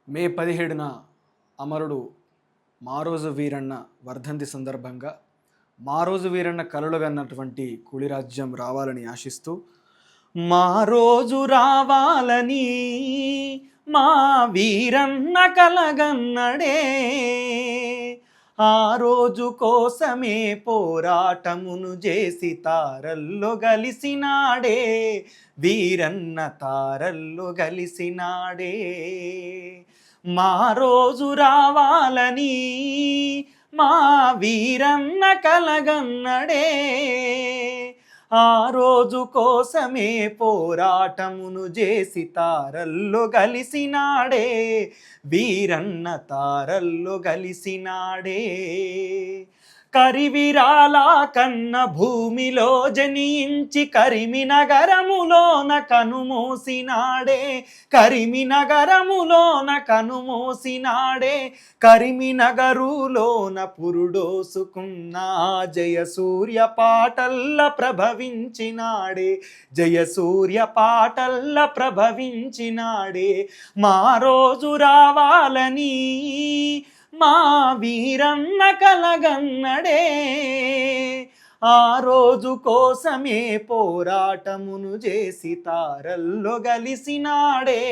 మే 17న అమరుడు మారోజు వీరన్న వర్ధంతి సందర్భంగా మారోజు వీరన్న కలలు కన్నటువంటి కూలి రాజ్యం రావాలని ఆశిస్తూ మా రోజు రావాలని మా వీరన్న కలగన్నడే ఆ రోజు కోసమే పోరాటమును చేసి తారల్లో గలిసినాడే వీరన్న తారల్లో గలిసినాడే మా రోజు రావాలని మా వీరన్న కలగన్నడే ఆ రోజు కోసమే పోరాటమును చేసి తారల్లో గలిసినాడే వీరన్న తారల్లో గలిసినాడే కరివిరాల కన్న భూమిలో జనించి కరిమినగరములోన కనుమూసినాడే కరిమినగరములోన కనుమూసినాడే కరిమినగరులోన పురుడోసుకున్న జయసూర్య పాటల్ల ప్రభవించినాడే జయసూర్య పాటల్ల ప్రభవించినాడే మా రోజు రావాలని మా వీరన్న కలగన్నడే ఆ రోజు కోసమే పోరాటమును చేసి తారల్లో గలిసినాడే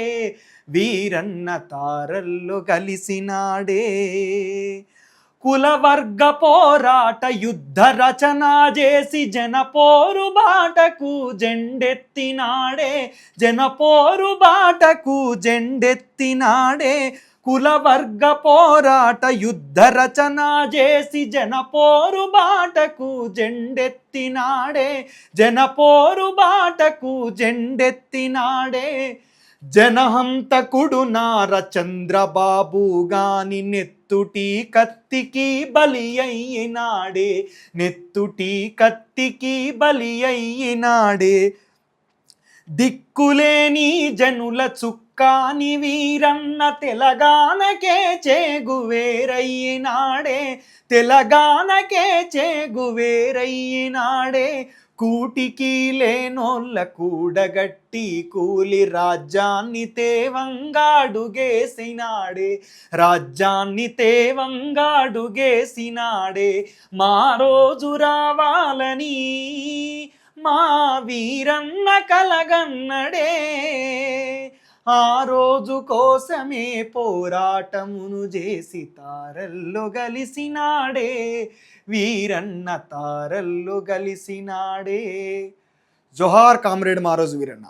వీరన్న తారల్లో గలిసినాడే కులవర్గ పోరాట యుద్ధ రచన చేసి జనపోరు బాటకు జెండెత్తినాడే జనపోరు బాటకు జెండెత్తినాడే కులవర్గ పోరాట యుద్ధ రచన చేసి జనపోరు బాటకు జెండెత్తినాడే జనపోరు బాటకు జెండెత్తినాడే జనహంతకుడు నార చంద్రబాబు గాని నెత్తుటి కత్తికి బలి అయ్యినాడే నెత్తుటి కత్తికి బలి అయ్యినాడే దిక్కులేని జనుల చుక్కాని వీరన్న తెలంగాణకే చేగువేరయ్యినాడే తెలంగాణకే చేగువేరయ్యినాడే కూటికి లేనోళ్ళ కూడగట్టి కూలి రాజ్యాన్ని తేవంగాడుగేసినాడే రాజ్యాన్ని తేవంగాడుగేసినాడే మా రోజు రావాలని మా వీరన్న కలగన్నడే ఆ రోజు కోసమే పోరాటమును చేసి తారల్లో గలిసినాడే వీరన్న తారల్లో గలిసినాడే జోహార్ కామ్రేడ్ మారోజు వీరన్న.